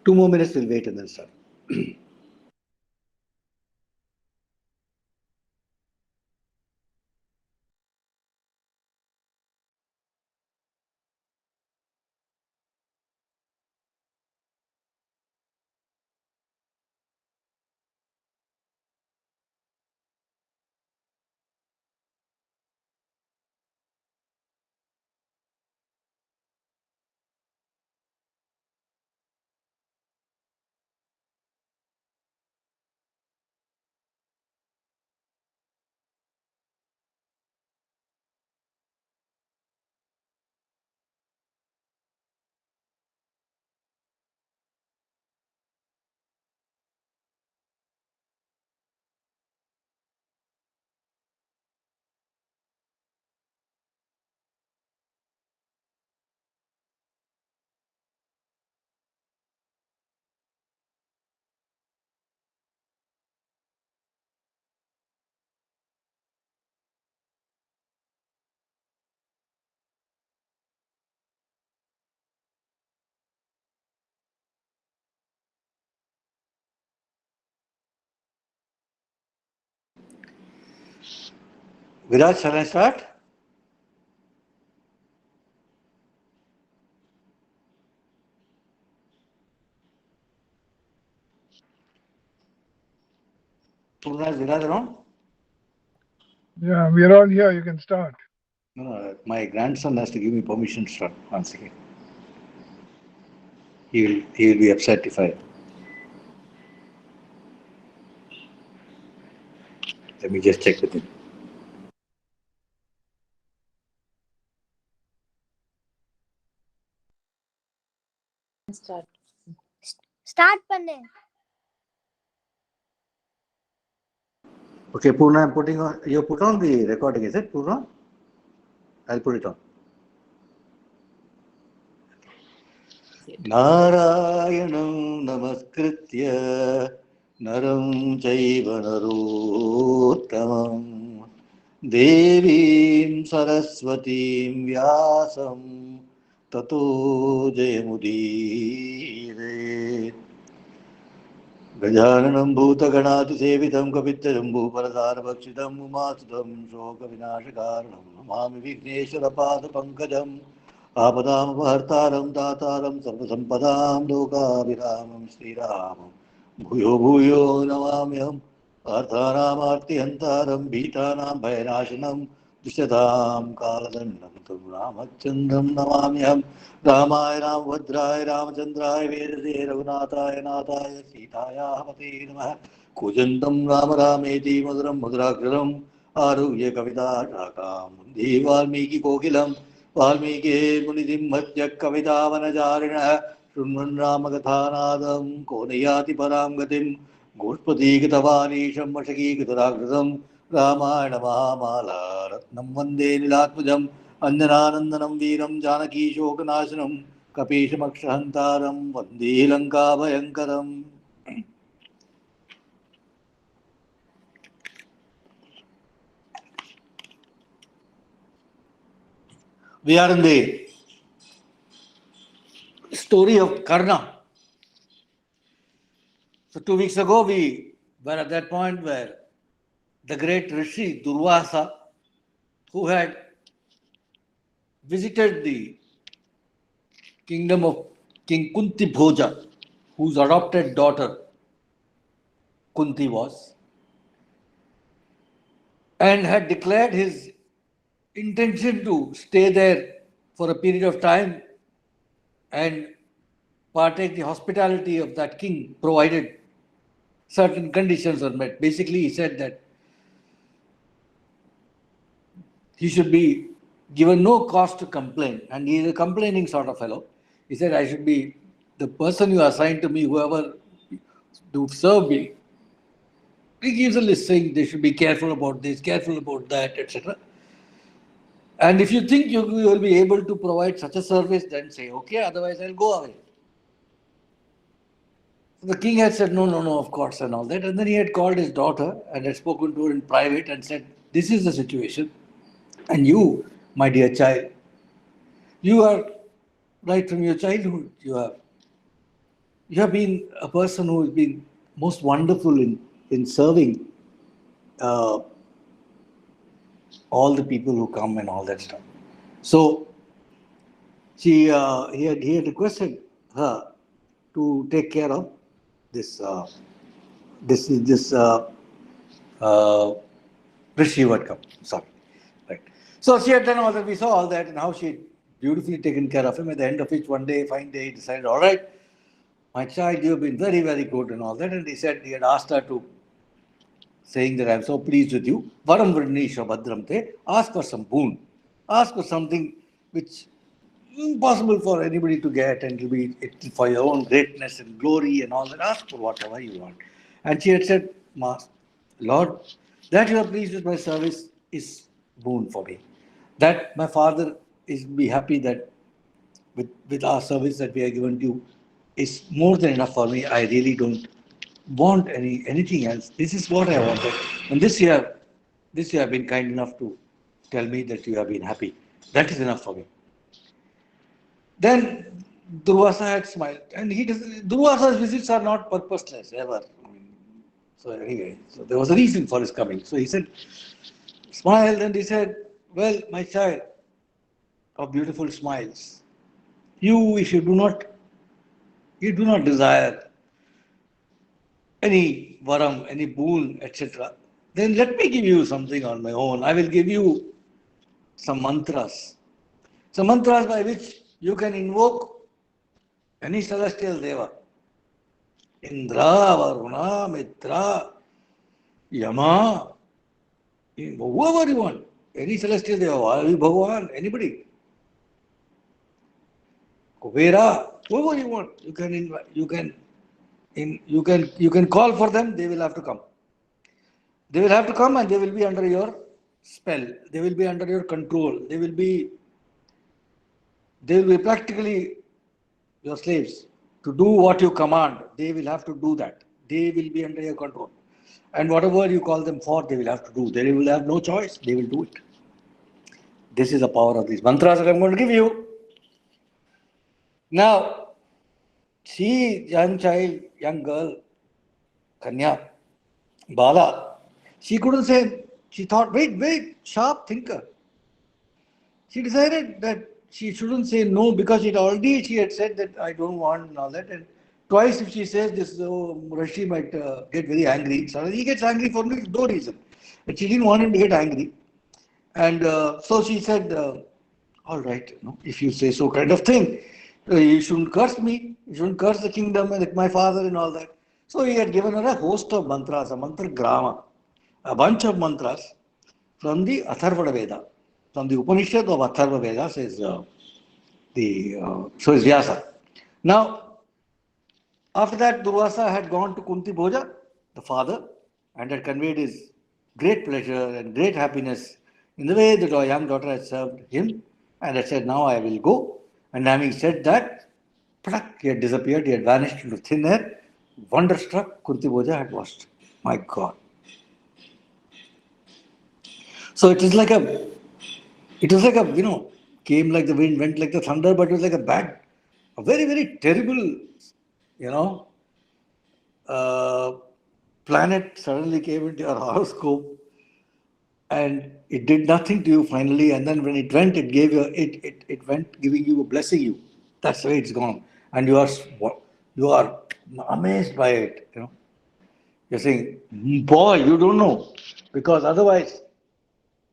2 more minutes, we'll wait and then start. Viraj, shall I start? Purna, is Viraj around? Yeah, we're all here. You can start. No, my grandson has to give me permission to start. One second. He will be upset if I. Let me just check with him. Start panne. Okay, Purna, I'm putting on. You put on the recording, is it, Purna? I'll put it on. Narayanam namaskritya naram chaiva narottamam devim saraswatim vyasam tato jayamudire Gajananam bhutaganaatisevitam kapittajambhuparasarabhakshitam umasudam shokavinashakaranam namami vigneshwarapadapankajam Apadam Dataram Sarvasampadam Lokaviramam Sriramam Bhuyo Bhuyo Namamyam Partharam Artihantaram Bhitanam Bhayanashanam Dushatam Kaladandam Tum Ramachandram Namamyam Ramayana Vadraya Ramachandraya Vedase Raghunataya Nathaya Sitaya Pate Namaha Kujandam Rama Rameti Maduram Madurakraram Arugya Kavita Shakam Mundi Valmiki Kokilam Valmiki Munidim Madhya Kavitavanajarinah Shunman Ramakathanadam Konayati Paramgatim Gospati Gitavanisham Mashaki Gitaragratam Ramayana Mahamala Ratnam Vande Nilatmajam Anjananandanam Veeram Janaki Shokanashanam Kapishamakshahantaram Vande Lanka Bhayankaram. We are in the story of Karna. So 2 weeks ago, we were at that point where the great Rishi Durvasa, who had visited the kingdom of King Kunti Bhoja, whose adopted daughter Kunti was, and had declared his intention to stay there for a period of time and partake the hospitality of that king, provided certain conditions are met. Basically, he said that he should be given no cause to complain, and he is a complaining sort of fellow. He said, I should be the person you assign to me, whoever to serve me. He gives a list saying they should be careful about this, careful about that, etc. And if you think you will be able to provide such a service, then say, okay, otherwise I'll go away. So the king had said, no, of course, and all that. And then he had called his daughter and had spoken to her in private and said, this is the situation. And you, my dear child, you are right from your childhood. You have you have been a person who has been most wonderful in serving uh, all the people who come and all that stuff. So he had requested her to take care of this this uh, Rishi who had come. Sorry, right. So she had done all that. We saw all that and how she had beautifully taken care of him. At the end of which, one day, fine day, he decided, all right, my child, you have been very, very good and all that. And he said he had asked her to, saying that I'm so pleased with you. Varam Vrinnesha Bhadramte, ask for some boon. Ask for something which impossible for anybody to get, and it'll be for your own greatness and glory and all that. Ask for whatever you want. And she had said, Lord, that you are pleased with my service is boon for me. That my father is be happy that with our service that we are given to you is more than enough for me. I really don't want anything else. This is what I wanted. And this you have been kind enough to tell me that you have been happy. That is enough for me. Then Durvasa had smiled, and Durvasa's visits are not purposeless ever. So anyway, so there was a reason for his coming. So he said, smiled, and he said, "Well, my child of beautiful smiles, if you do not desire any varam, any boon, etc., then let me give you something on my own. I will give you some mantras. Some mantras by which you can invoke any celestial deva. Indra, Varuna, Mitra, Yama, whoever you want. Any celestial deva, Vayu Bhagavan, anybody. Kubera, whoever you want. You can invite, you can call for them, they will have to come. They will have to come and they will be under your spell. They will be under your control. They will be practically your slaves. To do what you command, they will have to do that. They will be under your control. And whatever you call them for, they will have to do. They will have no choice. They will do it. This is the power of these mantras that I'm going to give you. Now, she, young child, young girl, Kanya, Bala, she couldn't say, she thought, wait, sharp thinker. She decided that she shouldn't say no because she had said that I don't want and all that. And twice if she says this, Rashi might get very angry. So he gets angry for no reason. But she didn't want him to get angry. And so she said, all right, if you say so kind of thing, you shouldn't curse me. You shouldn't curse the kingdom and my father and all that. So he had given her a host of mantras, a mantra grama, a bunch of mantras from the Atharvana Veda. From the Upanishad of Atharva Veda says so is Vyasa. Now, after that, Durvasa had gone to Kunti Bhoja, the father, and had conveyed his great pleasure and great happiness in the way that our young daughter had served him, and had said, now I will go. And having said that, he had disappeared, he had vanished into thin air. Wonderstruck, Kunti Bhoja had watched. My God. So it was like a, came like the wind, went like the thunder, but it was like a very, very terrible, you know, uh, planet suddenly came into your horoscope and it did nothing to you finally. And then when it went, it went giving you a blessing you. That's the way it's gone. And you are amazed by it. You're saying, boy, you don't know. Because otherwise,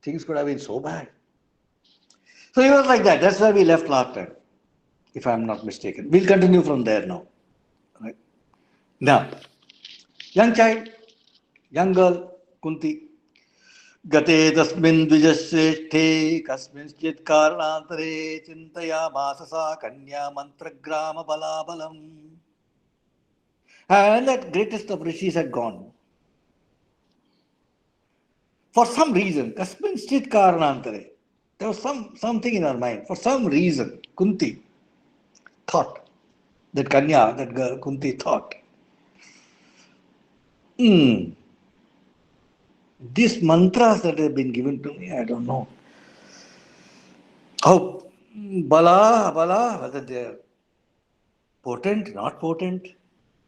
things could have been so bad. So he was like that. That's where we left last time, if I'm not mistaken. We'll continue from there now. Right? Now, young child, young girl, Kunti, Gate tasmin dvijashreshthe kasminchit karnantare chintaya masasa kanya mantragrama balabalam. And that greatest of rishis had gone. For some reason, kasminchit karnantare, there was something in her mind. For some reason, Kunti thought, that Kanya, that girl, Kunti thought, these mantras that have been given to me, I don't know how, whether they're potent, not potent.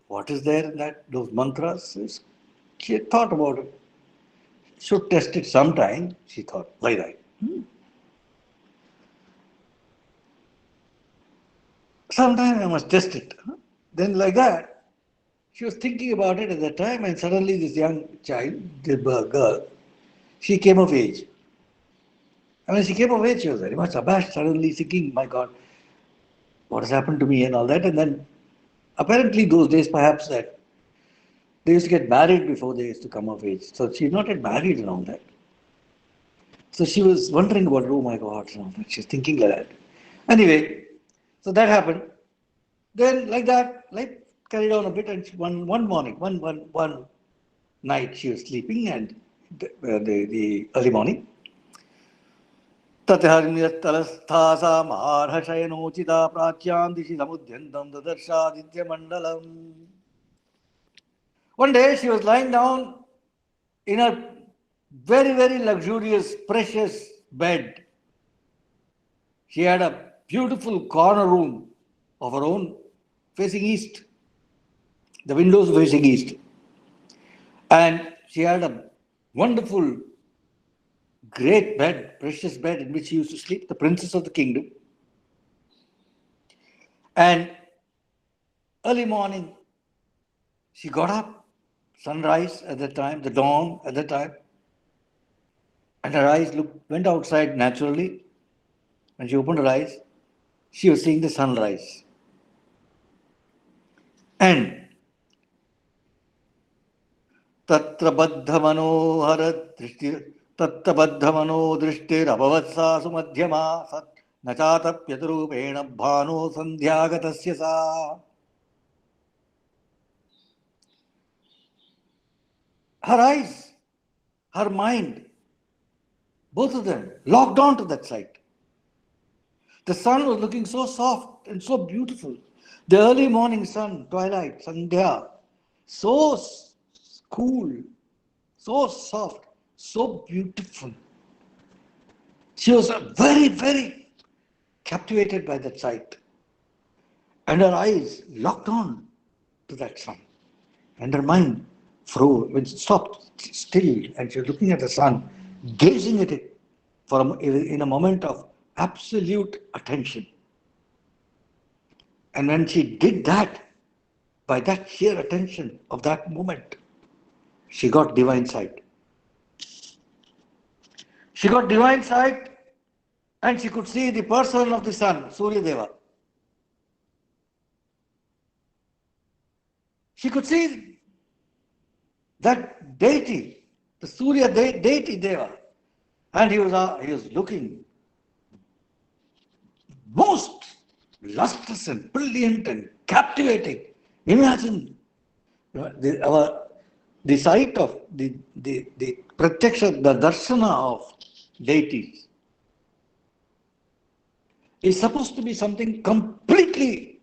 what is there in those mantras? She had thought about it. Should test it sometime, she thought, like that. Sometime I must test it. Then like that, she was thinking about it at that time, and suddenly this young child, the girl, she came of age. And when she came of age, she was very much abashed, suddenly thinking, my God, what has happened to me and all that. And then apparently those days perhaps that they used to get married before they used to come of age. So she's not yet married and all that. So she was wondering about, oh my God, and all that. She's thinking like that. Anyway, so that happened. Then like that, life carried on a bit, and one morning, one night she was sleeping, and the early morning, ततहर्म्यस्तलस्था सा महार्हशयनोचिता प्राच्यां दिशि समुद्यन्तं ददर्शादित्यमण्डलम्. One day she was lying down in a very, very luxurious, precious bed. She had a beautiful corner room of her own facing east. The windows facing east. And she had a wonderful, great bed, precious bed in which she used to sleep, the princess of the kingdom. And early morning, she got up, sunrise at that time, the dawn at that time, and her eyes went outside naturally. When she opened her eyes, she was seeing the sunrise. And तत्र बद्धमनोहर दृष्टि तत्र बद्धमनो दृष्टिरभवत्सा सुमध्यमा सत् न चातप्यतरूपेण भानो सन्ध्यागतस्य सा. Her eyes, her mind, both of them locked on to that sight. The sun was looking so soft and so beautiful. The early morning sun, twilight, sandhya, so cool, so soft, so beautiful. She was very, very captivated by that sight. And her eyes locked on to that sun. And her mind froze, when she stopped still, and she was looking at the sun, gazing at it in a moment of absolute attention. And when she did that, by that sheer attention of that moment, she got divine sight. She got divine sight, and she could see the person of the sun, Surya Deva. She could see that deity, the Surya deity Deva, and he was looking most lustrous and brilliant and captivating. Imagine the sight of the pratyaksha, the darshana of deities is supposed to be something completely,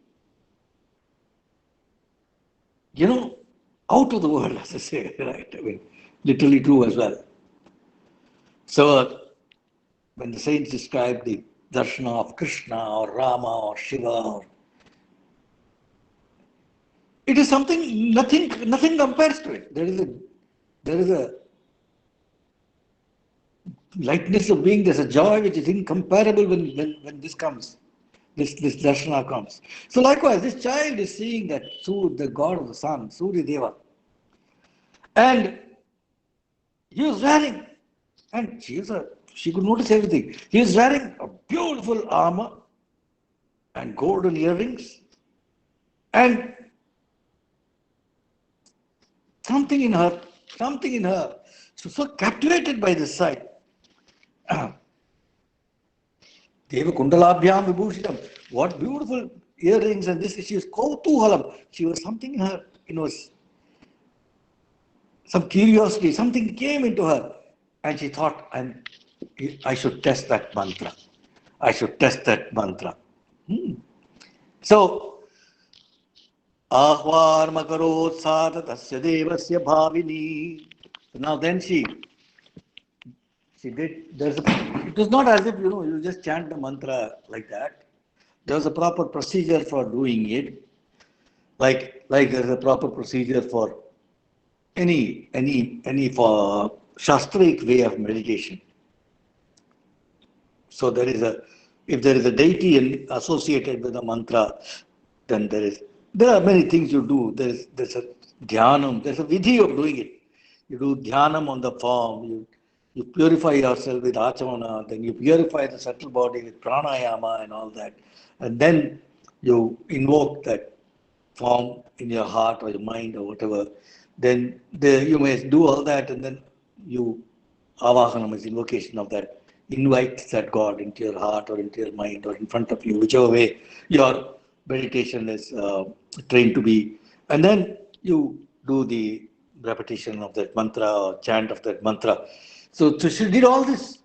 out of the world, as I say, right? I mean, literally true as well. So, when the saints describe the darshana of Krishna or Rama or Shiva, it is something nothing compares to it. There is a lightness of being, there's a joy which is incomparable when this comes, this darshana comes. So likewise, this child is seeing that the god of the sun, Surya Deva, and he was wearing, and she could notice everything. He is wearing a beautiful armor and golden earrings, and something in her, she was so captivated by this sight. Deva Kundalabhyam Vibhushitam. What beautiful earrings, and this, she was Kautuhalam. She was something in her, some curiosity, something came into her. And she thought, I should test that mantra. I should test that mantra. So, Ahvarmakarot Sata Tasya Devasya Bhavini. Now then she did, it was not as if, you just chant the mantra like that. There was a proper procedure for doing it. Like there's a proper procedure for any for shastric way of meditation. So if there is a deity associated with the mantra, then there are many things you do. There's a dhyanam, there's a vidhi of doing it. You do dhyanam on the form, you purify yourself with achana, then you purify the subtle body with pranayama and all that. And then you invoke that form in your heart or your mind or whatever. Then you may do all that, and then you avahanam is invocation of that. Invite that God into your heart or into your mind or in front of you, whichever way your meditation is trained to be. And then you do the repetition of that mantra or chant of that mantra. So she did all this.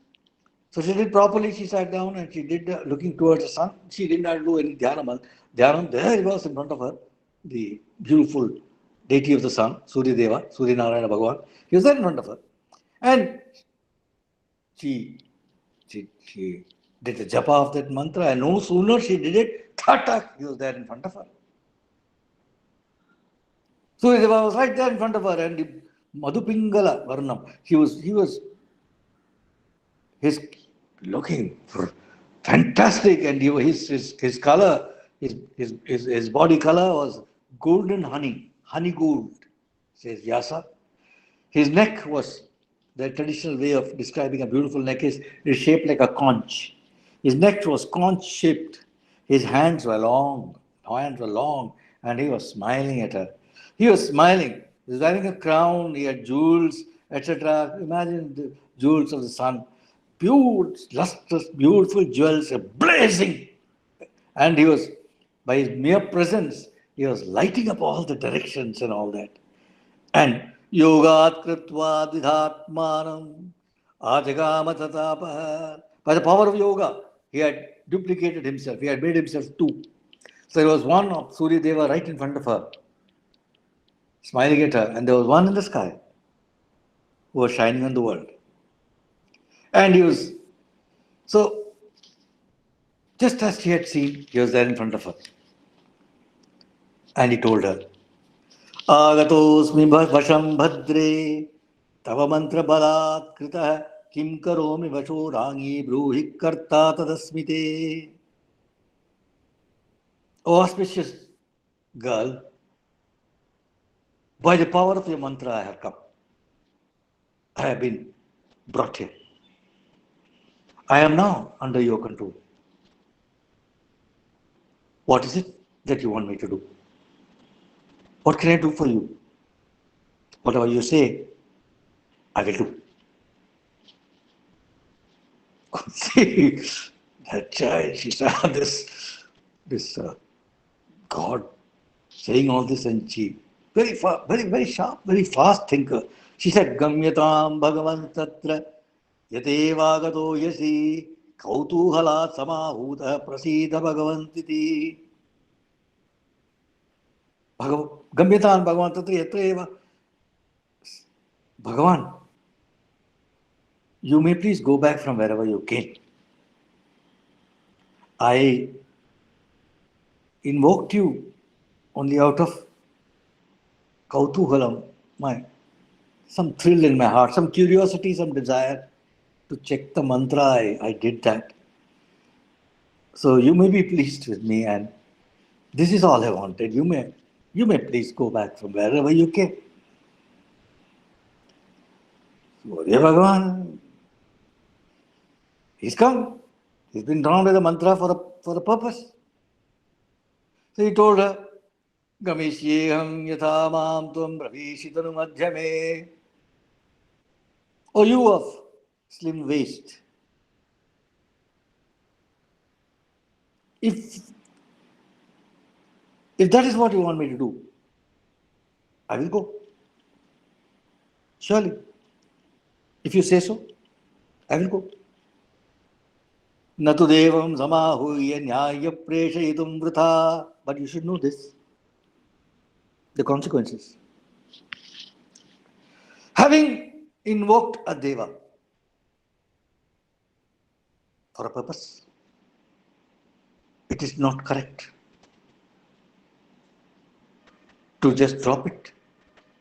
So she did properly. She sat down and she did looking towards the sun. She did not do any dhyanam. Dhyanam, there he was in front of her, the beautiful deity of the sun, Surya Deva, Surya Narayana Bhagavan. He was there in front of her. And she did the japa of that mantra, and no sooner she did it, thatak, he was there in front of her. Surya Deva was right there in front of her, and the Madhupingala Varnam, he was his looking fantastic, and his color, his body color was golden honey gold, says Vyasa. His neck was, the traditional way of describing a beautiful neck is shaped like a conch. His neck was conch shaped. His hands were long, and he was smiling at her. He was smiling. He was wearing a crown, he had jewels, etc. Imagine the jewels of the sun. Pure, lustrous, beautiful jewels, blazing. And he was, by his mere presence, he was lighting up all the directions and all that. And yogat kritva didhatmanam ajagama tatapa. By the power of yoga, he had duplicated himself. He had made himself two. So there was one of Surya Deva right in front of her, smiling at her, and there was one in the sky who was shining on the world. And he was, so just as she had seen, he was there in front of her. And he told her, Agatosmi vasham bhadre tava mantra balat krita kim karomi vasho rangi bruhi karta tadasmite. O auspicious girl, by the power of your mantra I have come. I have been brought here. I am now under your control. What is it that you want me to do? What can I do for you? Whatever you say, I will do. See, that child, she saw this God saying all this, and she very sharp, very fast thinker. She said, Gamyatam Bhagavan Tatra Yatevagato Yasi Kautuhala Samahuta Prasida Bhagavantiti. Gamyatam Bhagavan Tatra Yateva. Bhagavan, you may please go back from wherever you came. I invoked you only out of kautuhalam, some thrill in my heart, some curiosity, some desire to check the mantra. I did that. So you may be pleased with me, and this is all I wanted. You may please go back from wherever you came. Surya Bhagavan, he's come. He's been drawn by the mantra for a purpose. So he told her, Gamishyeham yatha mam tvam pravishitanu madhyame. O you of slim waist, if that is what you want me to do, I will go. Surely. If you say so, I will go. Natu devam samahuya nyaya preshayitum vritha. But you should know this, the consequences. Having invoked a deva for a purpose, it is not correct to just drop it.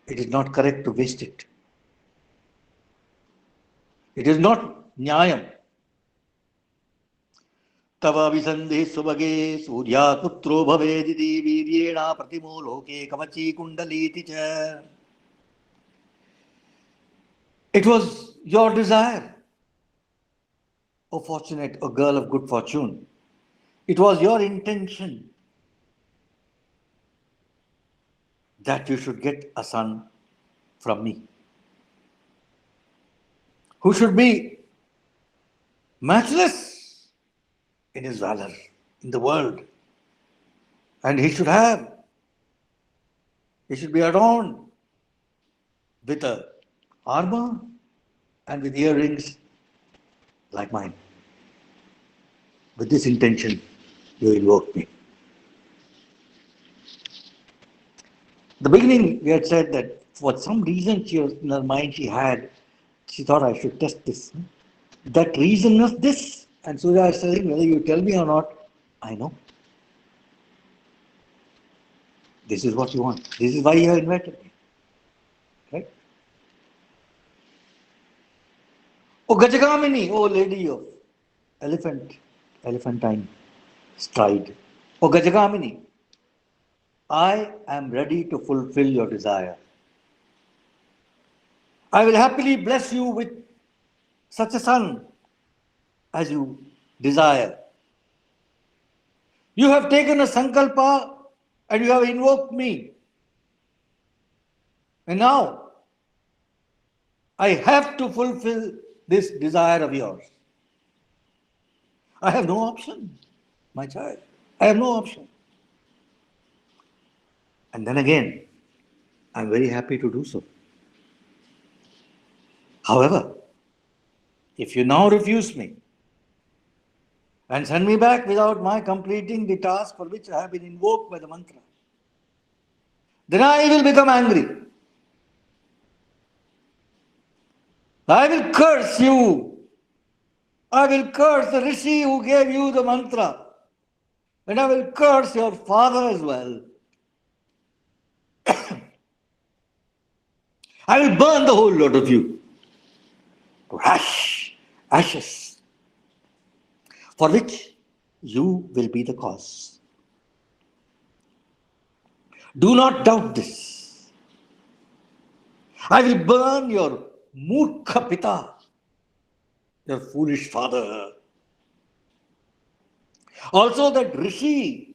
It is not correct to waste it. It is not nyayam. Tava visandhe subage surya putro bhavediti viryena pratimo loke kavachi kundaliti cha. It was your desire, O fortunate, O girl of good fortune. It was your intention that you should get a son from me, who should be matchless in his valor in the world. And he should be adorned with a armor and with earrings like mine. With this intention, you invoked me. The beginning, we had said that for some reason in her mind she thought I should test this. That reason was this. And Surya is saying, whether you tell me or not, I know. This is what you want. This is why you have invited me. Right? Oh Gajagamini, oh lady of elephantine stride. Oh Gajagamini, I am ready to fulfill your desire. I will happily bless you with such a son as you desire. You have taken a sankalpa and you have invoked me. And now I have to fulfill this desire of yours. I have no option, my child. I have no option. And then again, I'm very happy to do so. However, if you now refuse me and send me back without my completing the task for which I have been invoked by the mantra, then I will become angry. I will curse you. I will curse the rishi who gave you the mantra. And I will curse your father as well. I will burn the whole lot of you to ashes, for which you will be the cause. Do not doubt this. I will burn your murkha pita, your foolish father. Also that rishi,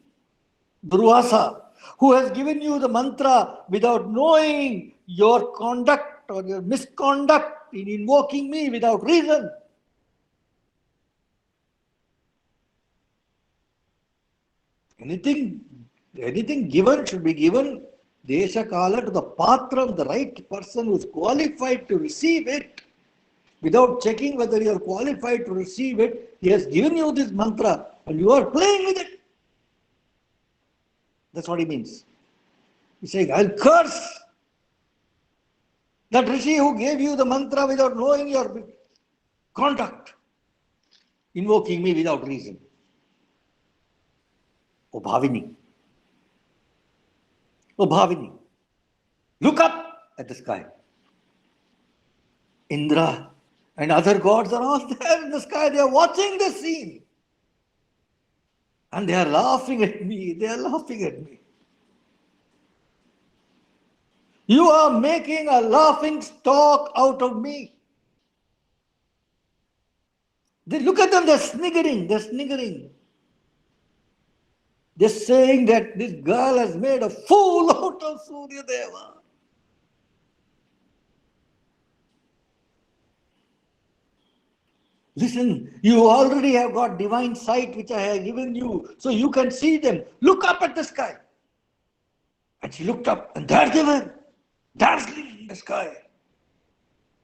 Durvasa, who has given you the mantra without knowing your conduct or your misconduct in invoking me without reason. Anything given should be given desha kala to the patram, the right person who is qualified to receive it. Without checking whether you are qualified to receive it, he has given you this mantra and you are playing with it. That's what he means. He's saying, I'll curse that rishi who gave you the mantra without knowing your conduct, invoking me without reason. O Bhavini, look up at the sky. Indra and other gods are all there in the sky. They are watching the scene. And they are laughing at me. You are making a laughing stock out of me. They look at them, they're sniggering. They're saying that this girl has made a fool out of Surya Deva. Listen, you already have got divine sight which I have given you, so you can see them. Look up at the sky. And she looked up, and there they were, dazzling in the sky,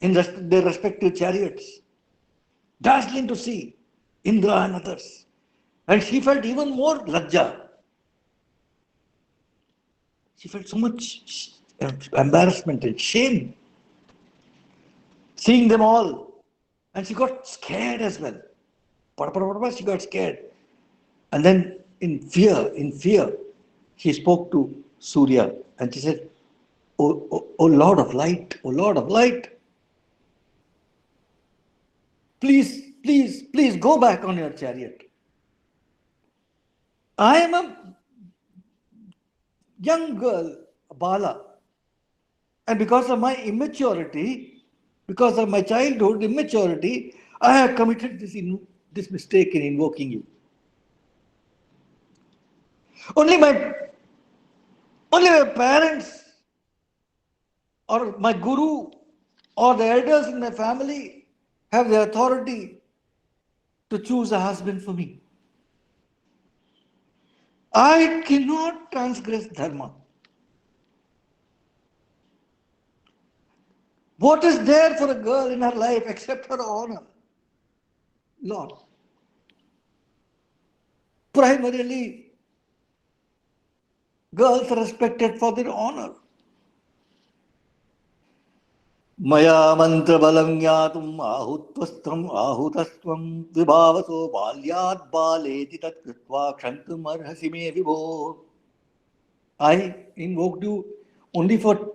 in their respective chariots, dazzling to see Indra and others. And she felt even more lajja. She felt so much embarrassment and shame seeing them all. And she got scared as well. She got scared. And then in fear, she spoke to Surya And she said, oh Lord of light, oh Lord of light, please go back on your chariot. I am a young girl, a Bala. And because of my immaturity, because of my childhood immaturity, I have committed this mistake in invoking you. Only my parents or my guru or the elders in my family have the authority to choose a husband for me. I cannot transgress dharma. What is there for a girl in her life except her honor? Lord, primarily, girls are respected for their honor. मया मन्त्रबलं ज्ञातुम् आहुत्वस्त्वम् आहुतस्त्वं विभावसो बाल्यात् बालेति तत् कृत्वा क्षन्तुमर्हसि मे विभो. I invoked you only for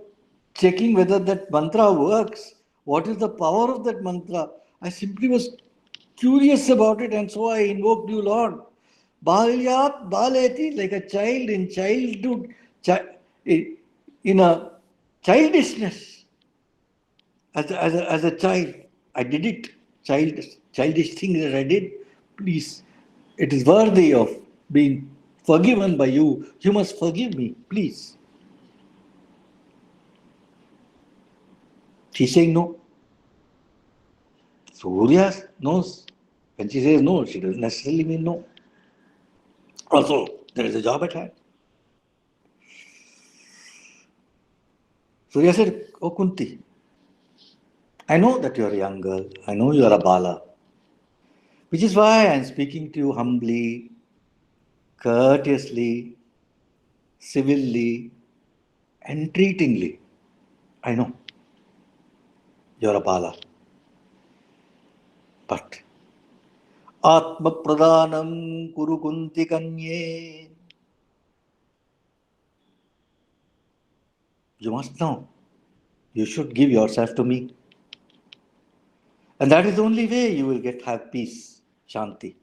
checking whether that mantra works. What is the power of that mantra? I simply was curious about it, and so I invoked you, Lord. Balyat baleti, like a child in childhood, in a childishness. As a child, I did it. Childish thing that I did. Please, it is worthy of being forgiven by you. You must forgive me, please. She's saying no. Surya knows. When she says no, she doesn't necessarily mean no. Also, there is a job at hand. Surya said, oh Kunti, I know that you are a young girl. I know you are a Bala. Which is why I am speaking to you humbly, courteously, civilly, entreatingly. I know you are a Bala. But Atma Pradhanam Kuru Kunti Kanye. You must know. You should give yourself to me. And that is the only way you will have peace, Shanti.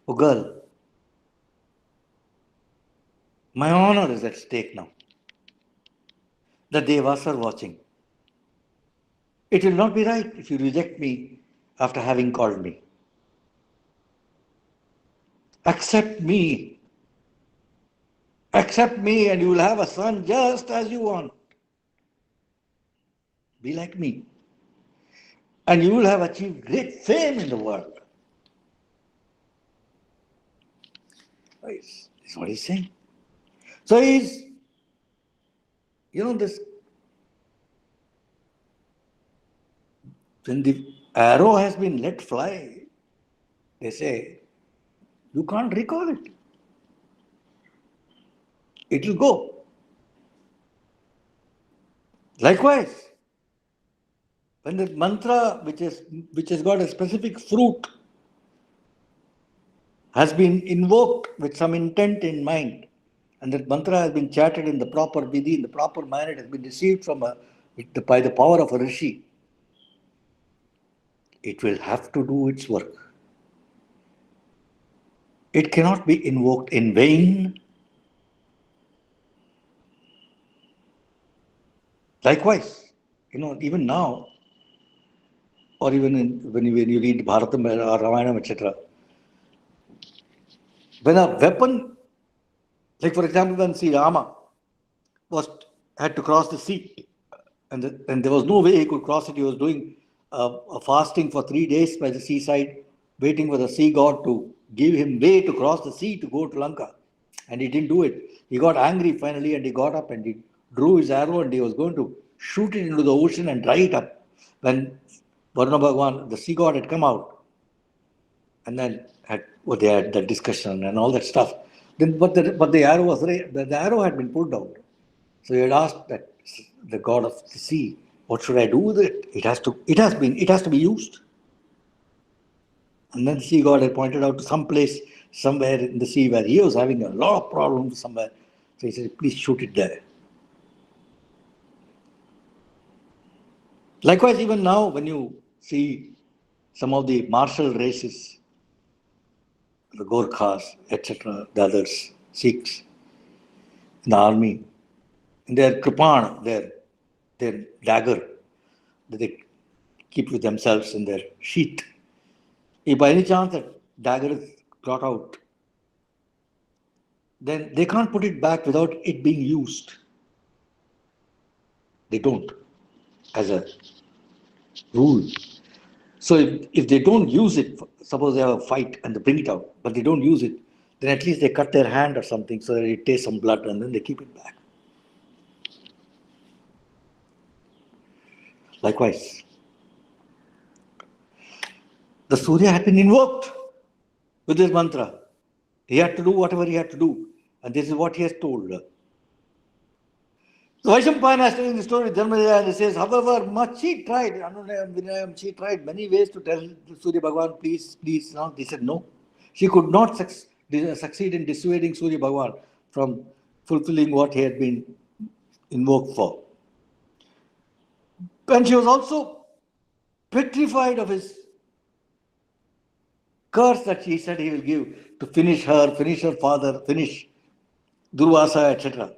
Oh girl, my honor is at stake now. The Devas are watching. It will not be right if you reject me after having called me. Accept me. Accept me and you will have a son just as you want. Be like me. And you will have achieved great fame in the world. This is what he's saying. So this, when the arrow has been let fly, they say, you can't recall it. It will go. Likewise, when the mantra which has got a specific fruit has been invoked with some intent in mind, and that mantra has been chanted in the proper vidhi, in the proper manner, it has been received by the power of a rishi, it will have to do its work. It cannot be invoked in vain. Likewise, even now, or even when you read Bharatam or Ramayana, etc., when a weapon, like for example, when Sri Rama had to cross the sea, and there was no way he could cross it. He was doing a fasting for 3 days by the seaside, waiting for the sea god to give him way to cross the sea to go to Lanka, and he didn't do it. He got angry finally, and he got up and he drew his arrow and he was going to shoot it into the ocean and dry it up. When Varuna Bhagwan, the sea god, had come out, and then they had that discussion and all that stuff. But the arrow had been pulled out. So he had asked the god of the sea, what should I do with it? It has to be used. And then the sea god had pointed out to some place somewhere in the sea where he was having a lot of problems somewhere. So he said, please shoot it there. Likewise, even now, when you see some of the martial races, the Gorkhas, etc., the others, Sikhs, in the army, in their kripan, their dagger that they keep with themselves in their sheath. If by any chance that dagger is brought out, then they can't put it back without it being used. They don't, as a rule. So if they don't use it, suppose they have a fight and they bring it out, but they don't use it, then at least they cut their hand or something so that it tastes some blood and then they keep it back. Likewise, the Surya had been invoked with this mantra. He had to do whatever he had to do. And this is what he has told. So Vaishampayana is telling the story of Dharmadeva and he says, however much she tried, she tried many ways to tell Surya Bhagavan, please, please. No. He said no. She could not succeed in dissuading Surya Bhagavan from fulfilling what he had been invoked for. And she was also petrified of his curse that he said he will give to finish her father, finish Durvasa, etc.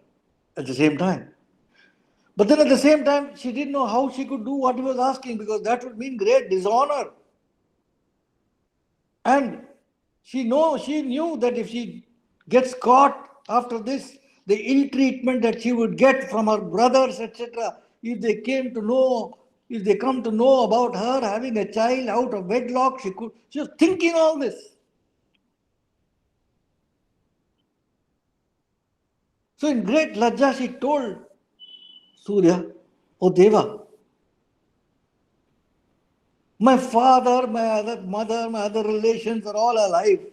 at the same time. But then at the same time, she didn't know how she could do what he was asking because that would mean great dishonor. And she knew that if she gets caught after this, the ill treatment that she would get from her brothers, etc., if they come to know about her having a child out of wedlock, she was thinking all this. So in great lajja, she told Surya, "O Deva, my father, my other mother, my other relations are all alive.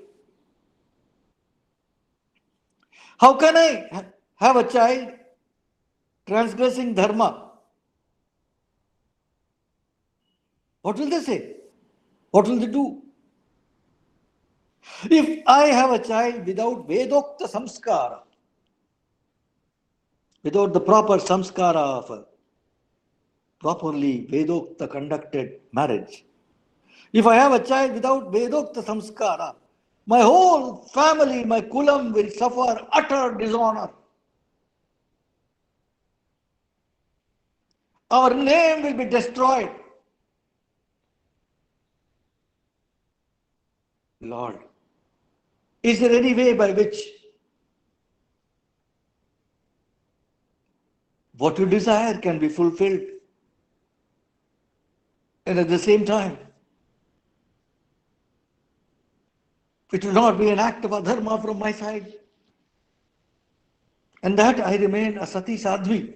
How can I have a child transgressing dharma? What will they say? What will they do? If I have a child without Vedokta samskara, without the proper samskara of a properly Vedokta conducted marriage, if I have a child without Vedokta samskara, my whole family, my kulam will suffer utter dishonor. Our name will be destroyed. Lord, is there any way by which what you desire can be fulfilled? And at the same time, it will not be an act of adharma from my side. And that I remain a sati sadhvi.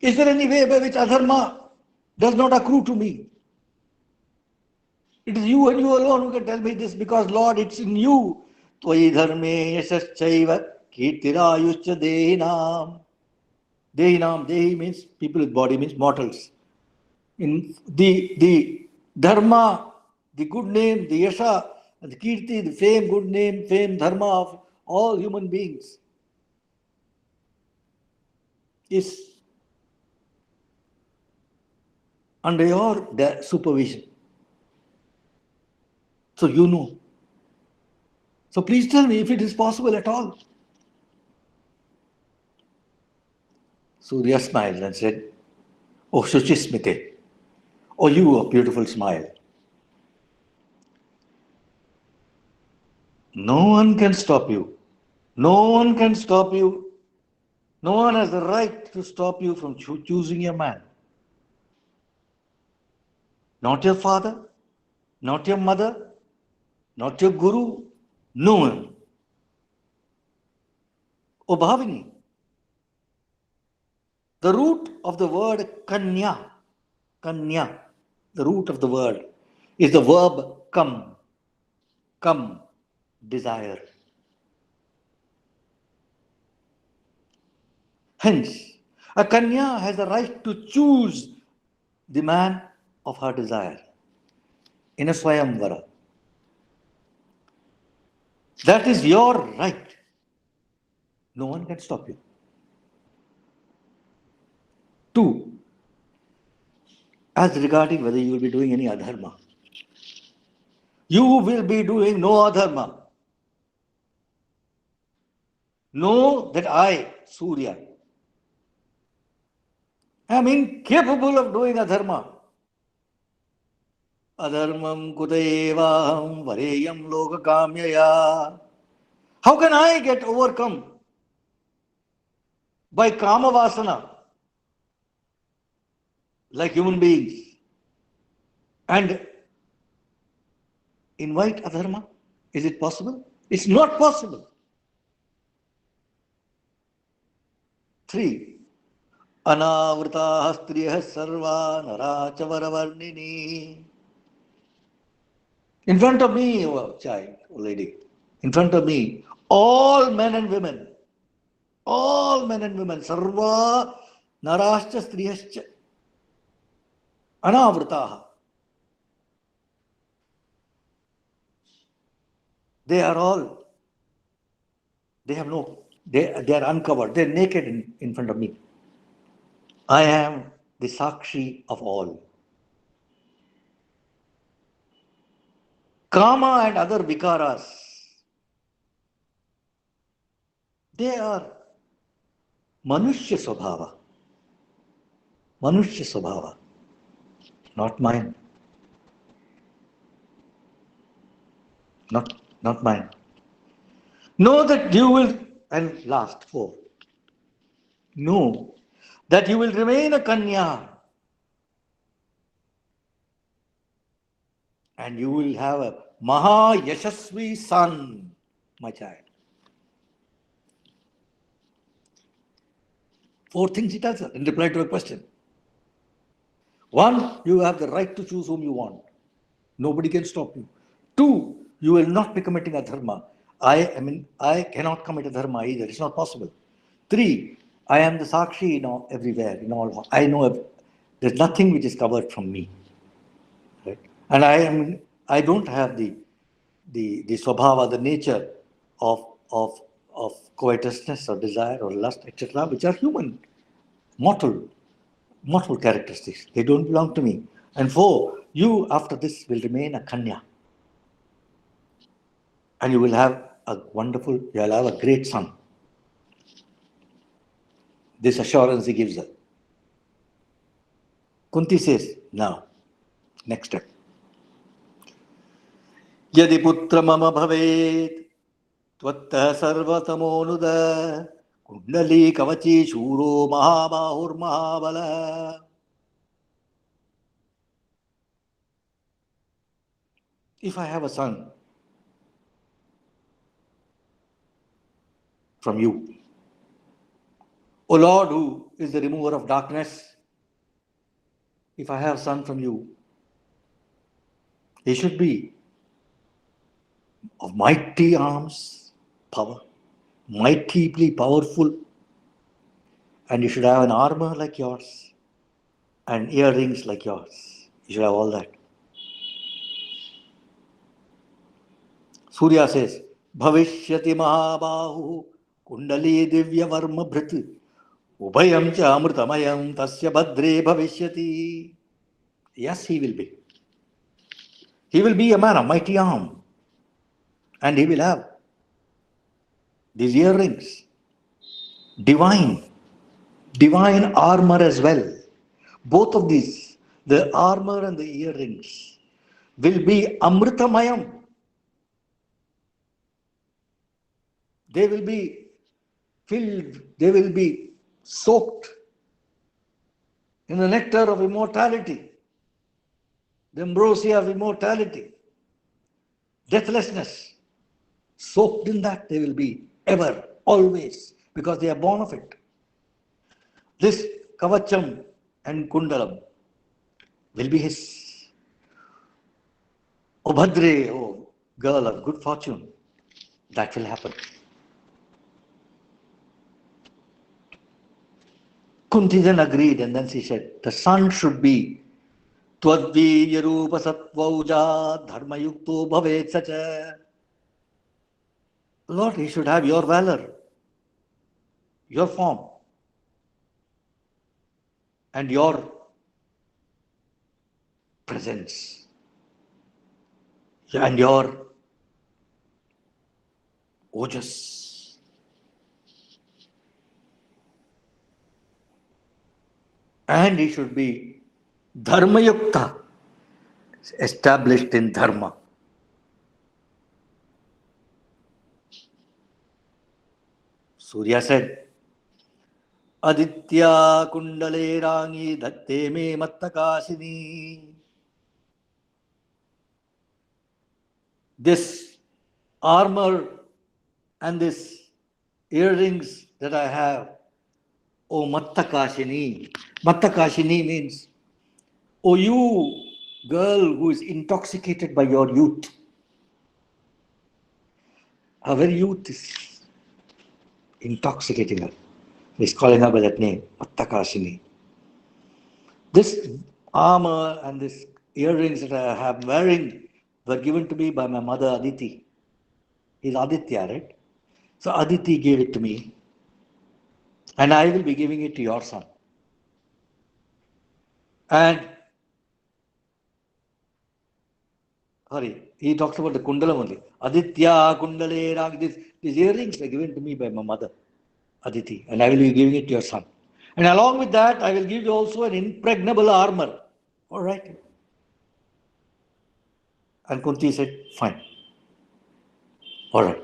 Is there any way by which adharma does not accrue to me? It is you and you alone who can tell me this because Lord, it's in you. Tvai dharme yashaschaiva kirtirayuscha dehinam. Dehinam, dehi means people with body, means mortals. In the dharma, the good name, the yasha, the kirti, the fame, good name, fame, dharma of all human beings is under your supervision. So you know. So please tell me if it is possible at all. Surya smiled and said, "Oh Shuchismite, oh you of beautiful smile. No one can stop you. No one can stop you. No one has the right to stop you from choosing your man. Not your father, not your mother, not your guru, no one. O Bhavini, the root of the word kanya, the root of the word is the verb come, desire. Hence, a kanya has the right to choose the man of her desire in a swayamvara. That is your right. No one can stop you. 2. As regarding whether you will be doing any adharma, you will be doing no adharma. Know that I, Surya, am incapable of doing adharma. Adharmam kutayevaham vareyam lokakamyaya. How can I get overcome by kama vasana like human beings and invite adharma? Is it possible? It's not possible. 3. Anavritaha striyah sarva narachavaravarnini. In front of me, oh child, oh lady, in front of me, all men and women, sarva narascha striyascha, anavritaha. They are all, they are uncovered, they are naked in front of me. I am the Sakshi of all. Kama and other vikaras, they are Manushya Swabhava, not mine. Not mine. Know that you will, and last 4, know that you will remain a Kanya and you will have a Maha Yashasvi son, my child. 4 things he tells us in reply to a question. 1, you have the right to choose whom you want. Nobody can stop you. 2, you will not be committing a dharma. I cannot commit a dharma either. It's not possible. 3, I am the Sakshi everywhere, in all. I know there's nothing which is covered from me. Right? And I don't have the swabhava, the nature of covetousness or desire or lust, etc., which are human, mortal characteristics. They don't belong to me. And 4, you after this will remain a Kanya. And you'll have a great son. This assurance he gives her. Kunti says, now, next step. Yadi putra mama bhavet, tvatta sarvatamonuda, kundali kavachi shuro mahabahur mahabala. If I have a son from you, O Lord, who is the remover of darkness, if I have a son from you, he should be of mighty arms, power, mightily powerful, and you should have an armor like yours and earrings like yours. You should have all that. Surya says, Bhavishyati Mahabahu Kundali Divya Varma Bhrit Ubhayam cha Amritamayam Tasya Bhadre Bhavishyati. Yes, he will be. He will be a man of mighty arm. And he will have these earrings. Divine armor as well. Both of these, the armor and the earrings, will be Amritamayam. They will be filled, they will be soaked in the nectar of immortality, the ambrosia of immortality, deathlessness. Soaked in that they will be ever, always, because they are born of it. This Kavacham and Kundalam will be his. O Bhadre, O girl of good fortune, that will happen. Kunti then agreed, and then she said, the son should be Twadvija Rupa Satvauja Dharma Yukto Bhavet Sacha. Lord, he should have your valor, your form, and your presence, and your ojas. And he should be dharma yukta, established in dharma. Surya said, Aditya kundale rangi dhatte me mattakashini. This armor and this earrings that I have, O mattakashini. Mattakashini means, O you girl who is intoxicated by your youth. Her very youth is intoxicating her. He's calling her by that name, Mattakashini. This armor and this earrings that I have wearing were given to me by my mother Aditi. He's Aditya, right? So Aditi gave it to me, and I will be giving it to your son. And sorry, he talks about the kundala only. Aditya kundale rang. These earrings were given to me by my mother Aditi, and I will be giving it to your son. And along with that, I will give you also an impregnable armor. All right. And Kunti said, fine. All right.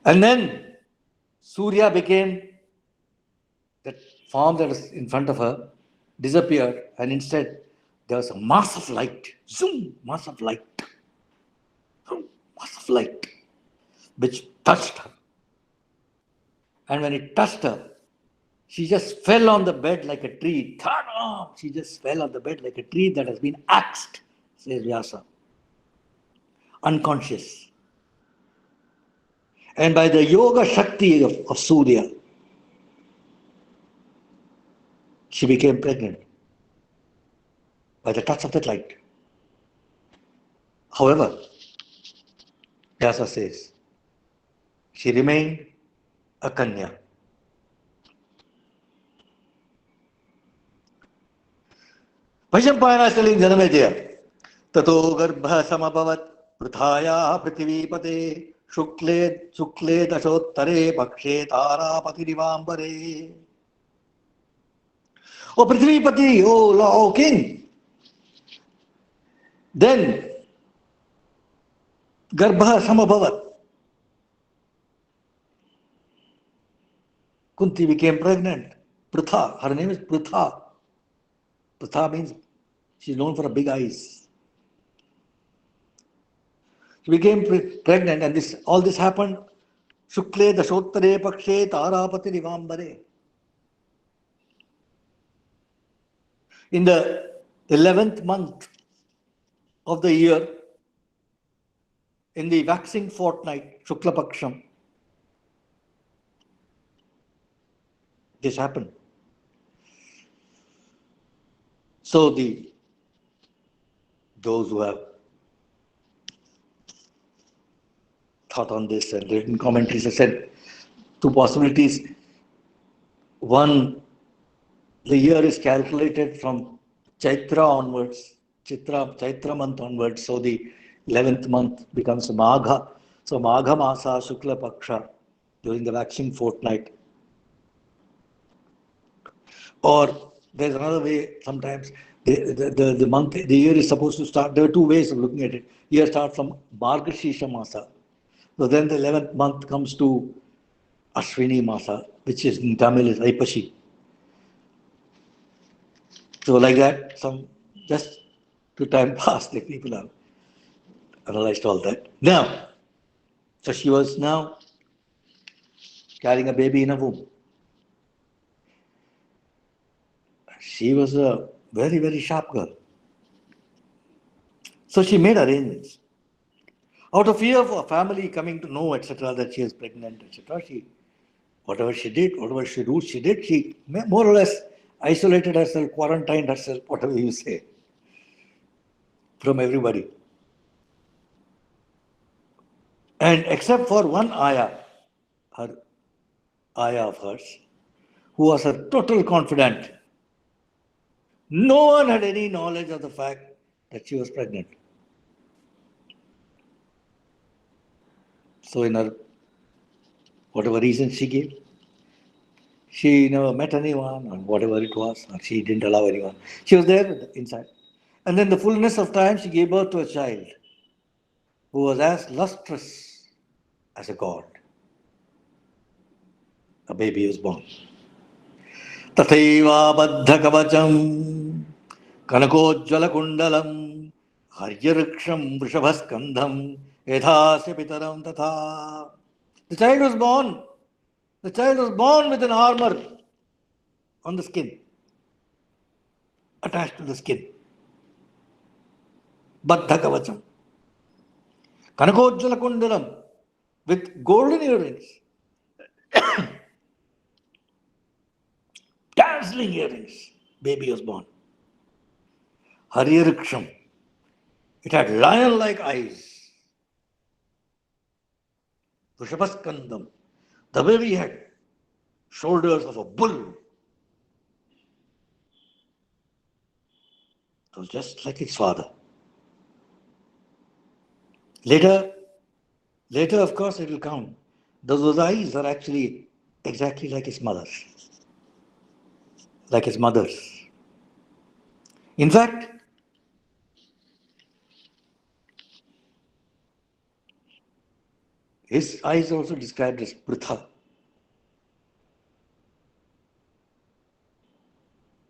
And then Surya became, that form that was in front of her disappeared, and instead there was a mass of light. Zoom, mass of light. Zoom, mass of light, which touched her. And when it touched her, she just fell on the bed like a tree. She just fell on the bed like a tree that has been axed, says Vyasa. Unconscious. And by the yoga shakti of Surya, she became pregnant by the touch of that light. However, Vyasa says, she remained a Kanya. Vaishampayana is telling Janamedaya, Tato garbha samabhavat prithaya prithivipate shukle dashottare pakshe tarapati rivambare. O Prithvipati, O king, then garbha samabhavat. Kunti became pregnant. Pritha, her name is Pritha. Pritha means she's known for her big eyes. She became pregnant, and all this happened. Shukle dashottare pakshe tarapati rivambare. In the 11th month of the year, in the waxing fortnight, Shukla Paksham, this happened. So those who have thought on this and written commentaries have said two possibilities. One, the year is calculated from Chaitra onwards, Chaitra month onwards, so the 11th month becomes Magha. So Magha Masa Shukla Paksha during the waxing fortnight. Or there's another way sometimes. The year is supposed to start. There are two ways of looking at it. Year starts from Margashisha Masa. So then the 11th month comes to Ashwini Masa, which is in Tamil is Aipashi. So like that, just to time pass, the people have analyzed all that. Now, so she was now carrying a baby in a womb. She was a very, very sharp girl. So she made arrangements. Out of fear of her family coming to know, etc., that she is pregnant, etc., whatever she did, whatever she did, she more or less isolated herself, quarantined herself, whatever you say, from everybody. And except for one ayah, her ayah of hers, who was a total confidant, no one had any knowledge of the fact that she was pregnant. So, in her whatever reason she gave, she never met anyone, or whatever it was, or she didn't allow anyone. She was there inside. And then, the fullness of time, she gave birth to a child who was as lustrous as a god. A baby was born. तथैवाबद्धकवचं कनकोज्ज्वलकुण्डलं हर्यवृक्षं वृषभस्कन्धं यथास्य पितरं तथा. The child was born. The child was born with an armor on the skin, attached to the skin. Baddhakavacham. Kanakojjalakundalam, with golden earrings, dazzling earrings. Baby was born. Haryariksham. It had lion-like eyes. Vrishabhaskandam. The baby had shoulders of a bull. It was just like its father. Later, of course, it will come. Those eyes are actually exactly like his mother's. Like his mother's. In fact, his eyes are also described as pritha.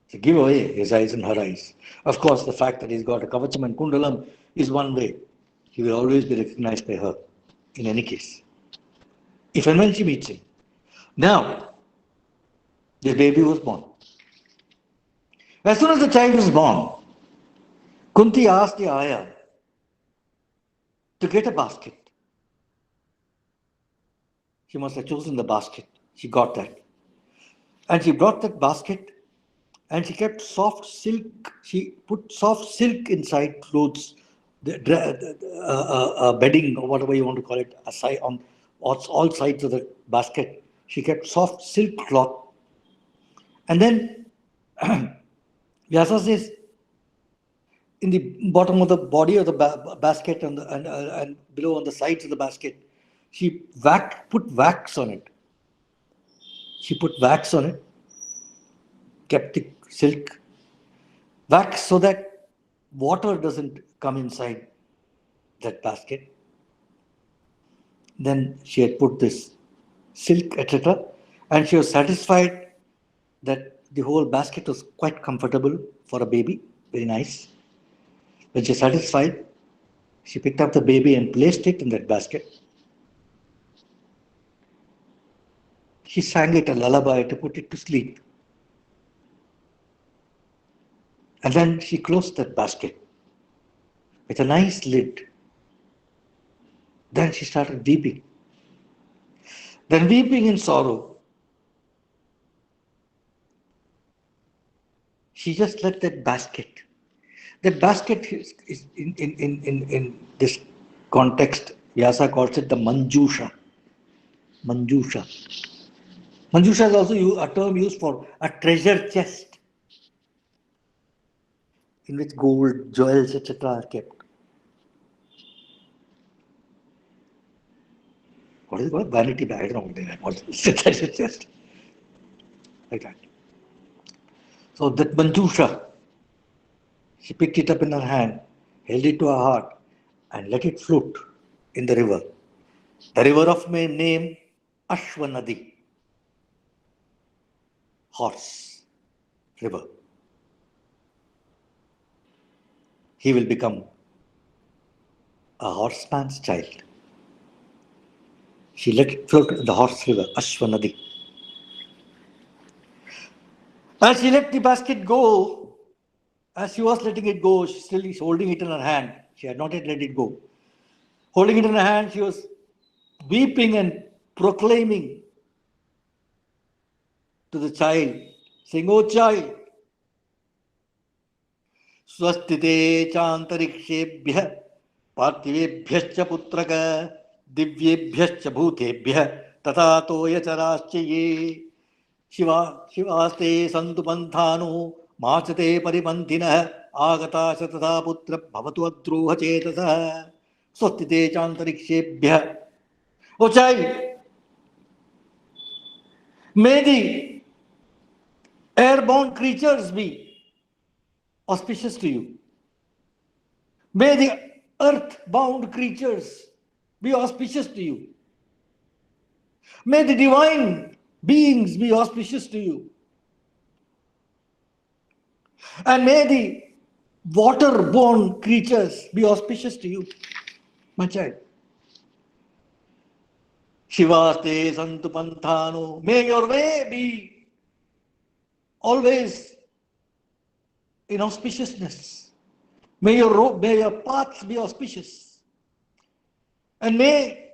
To give away his eyes and her eyes. Of course, the fact that he's got a kavacham and kundalam is one way. He will always be recognized by her, in any case. If and when she meets him. Now, the baby was born. As soon as the child was born, Kunti asked the ayah to get a basket. She must have chosen the basket. She got that. And she brought that basket and she kept soft silk. She put soft silk inside clothes, bedding or whatever you want to call it, aside on all sides of the basket. She kept soft silk cloth. And then Vyasa says, in the bottom of the body of the basket and below on the sides of the basket, she put wax on it. She put wax on it, kept the silk, wax so that water doesn't come inside that basket. Then she had put this silk, etc. And she was satisfied that the whole basket was quite comfortable for a baby, very nice. When she was satisfied, she picked up the baby and placed it in that basket. She sang it a lullaby to put it to sleep. And then she closed that basket with a nice lid. Then she started weeping. Then, weeping in sorrow, she just let that basket. That basket is in this context, Vyasa calls it the Manjusha. Manjusha. Manjusha is also a term used for a treasure chest in which gold, jewels, etc. are kept. What is it called? Vanity bag. I don't know what they are. Treasure chest. Like that. So that Manjusha, she picked it up in her hand, held it to her heart, and let it float in the river. The river of my name, Asvanadhi. Horse river. He will become a horseman's child. She let it float in the horse river, Asvanadhi. As she let the basket go, as she was letting it go, she still is holding it in her hand. She had not yet let it go. Holding it in her hand, she was weeping and proclaiming to the child, saying, "Oh child, swastite chantarikshebhya partivebhyascha putraka दिव्येभ्यश्च भूतेभ्यः तथा तोयचराश्च ये शिवास्ते सन्तु पन्थानो माचते परिपन्थिनः आगताश तथा पुत्र भवतु अद्रोहचेतसः स्वस्ति ते चान्तरिक्षेभ्यः. O child, may the airborne creatures be auspicious to you. May the earth-bound creatures be auspicious to you. May the divine beings be auspicious to you. And may the water-borne creatures be auspicious to you, my child. Shivaste santu panthano. May your way be always in auspiciousness. May your paths be auspicious. And may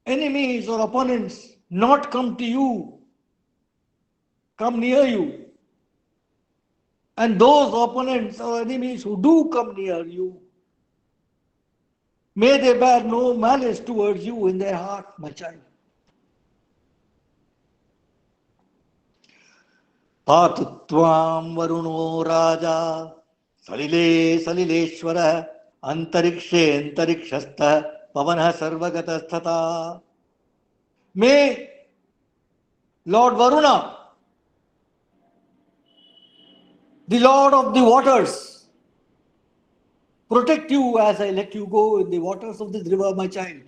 enemies or opponents not come to you, come near you. And those opponents or enemies who do come near you, may they bear no malice towards you in their heart, my child. पातु त्वां वरुणो राजा सलिले सलिलेश्वरः अंतरिक्षे अंतरिक्षस्थः पवनः सर्वगतस्तथा. May Lord Varuna, the Lord of the waters, protect you as I let you go in the waters of this river, my child.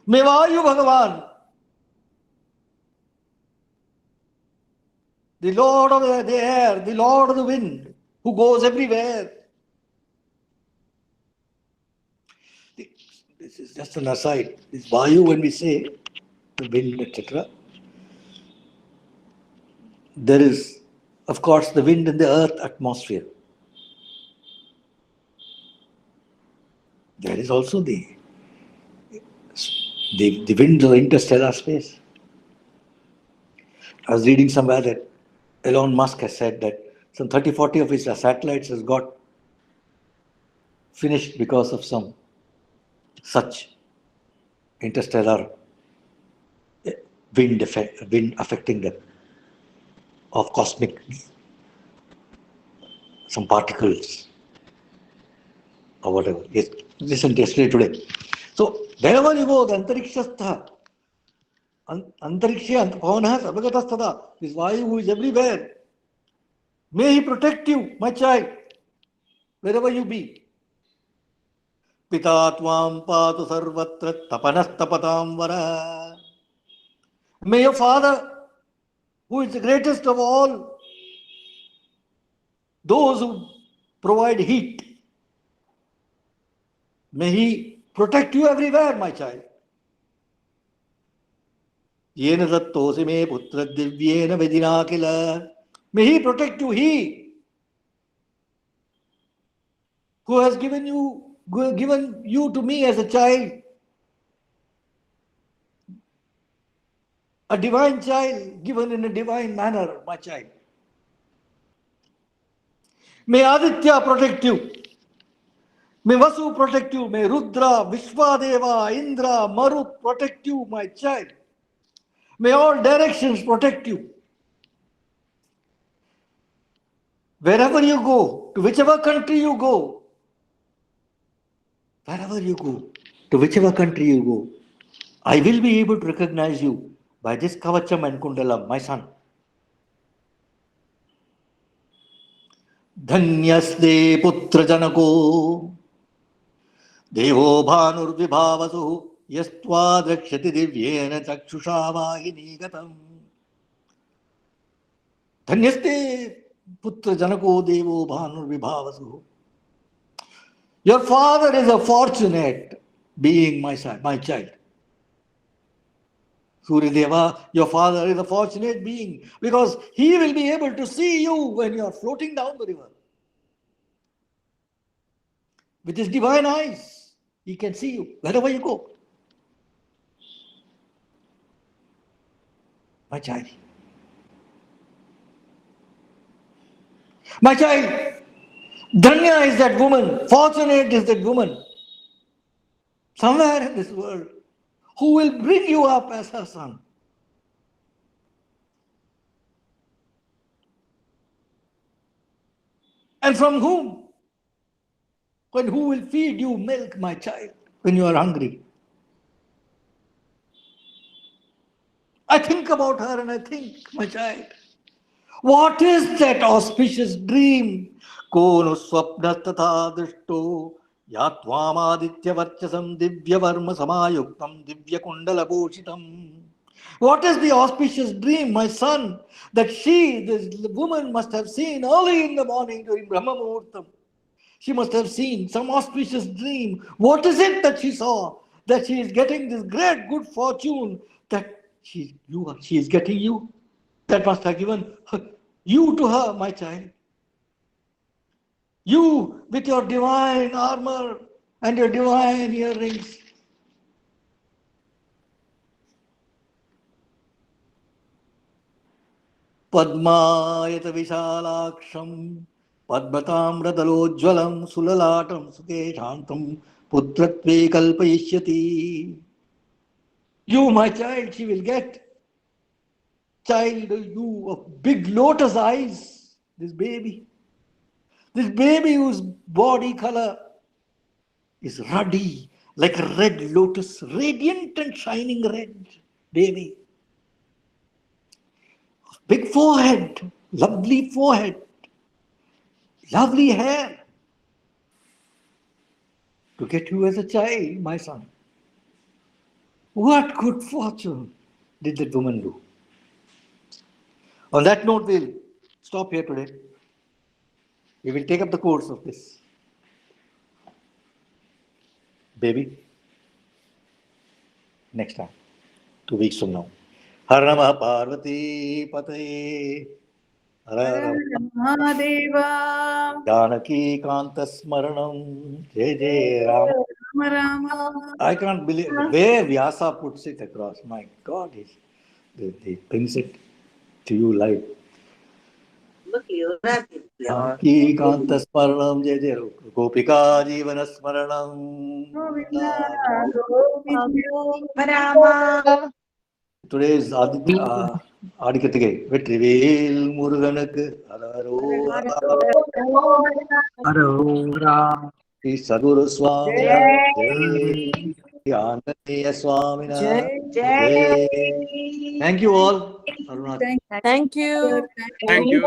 May Vayu Bhagavan, the Lord of the air, the Lord of the wind, who goes everywhere. This is just an aside. This Vayu, when we say the wind, etc., there is, of course, the wind in the earth atmosphere. There is also the wind of interstellar space. I was reading somewhere that Elon Musk has said that some 30-40 of his satellites has got finished because of some such interstellar wind affecting them, of cosmic, some particles or whatever. Yes, listen yesterday, today. So wherever you go, the antarikshastha, antariksha, pavanah, sarvagatastha, this Vayu who is everywhere. May he protect you, my child, wherever you be. Pita tvam patu sarvatra tapanastapatam vara. May your father, who is the greatest of all those who provide heat, may he protect you everywhere, my child. Yena dattosi me putra divyena vedina kila. May he protect you, he who has given you to me as a child, a divine child given in a divine manner, my child. May Aditya protect you. May Vasu protect you. May Rudra, Vishwadeva, Indra, Marut protect you, my child. May all directions protect you. Wherever you go, to whichever country you go, wherever you go, to whichever country you go, I will be able to recognize you by this Kavacham and Kundalam, my son. Dhanyasde putra janako devo bhanur vibhavasu yastva drakshati divyena chakshusha vahini gatam. Dhanyasde putra janako devo bhanur vibhavasu. Your father is a fortunate being, my son, my child. Suryadeva, your father is a fortunate being because he will be able to see you when you are floating down the river. With his divine eyes, he can see you wherever you go. My child. My child, Dhanya is that woman, fortunate is that woman, somewhere in this world, who will bring you up as her son. And from whom? When who will feed you milk, my child, when you are hungry? I think about her and I think, my child, what is that auspicious dream? Kono swapna tatha drishto yatvamaditya varchasam divya varma samayuktam divya kundala bhushitam. What is the auspicious dream, my son, that she, this woman, must have seen early in the morning during Brahma Muhurtam? She must have seen some auspicious dream. What is it that she saw? That she is getting this great good fortune, that she is getting you. That must have given you to her, my child. You with your divine armor and your divine earrings. Padmayata Vishalaksham Padmatamradalojvalam Sulalatam Sukeshantam Putratve Kalpayishyati. You, my child, she will get. Child, you of big lotus eyes, this baby. This baby whose body color is ruddy, like a red lotus, radiant and shining red baby. Big forehead, lovely hair. To get you as a child, my son. What good fortune did that woman do? On that note, we'll stop here today. We will take up the course of this baby next time, 2 weeks from now. Har Namah Parvati Pataye Har Mahadeva. Janaki Kanta Smaranam Jai Jai Ram. Rama. I can't believe the way Vyasa puts it across. My God, he brings it to you live. Janaki Kanta Smaranam Jai Jai Gopika Jivana Smaranam. Rama. Today is Adikatige. Vetrivel Muruganak Arora. Sri Sadguru Swami Jai. Anandaya Swami Jai. Thank you all. Arunach. Thank you. Thank you.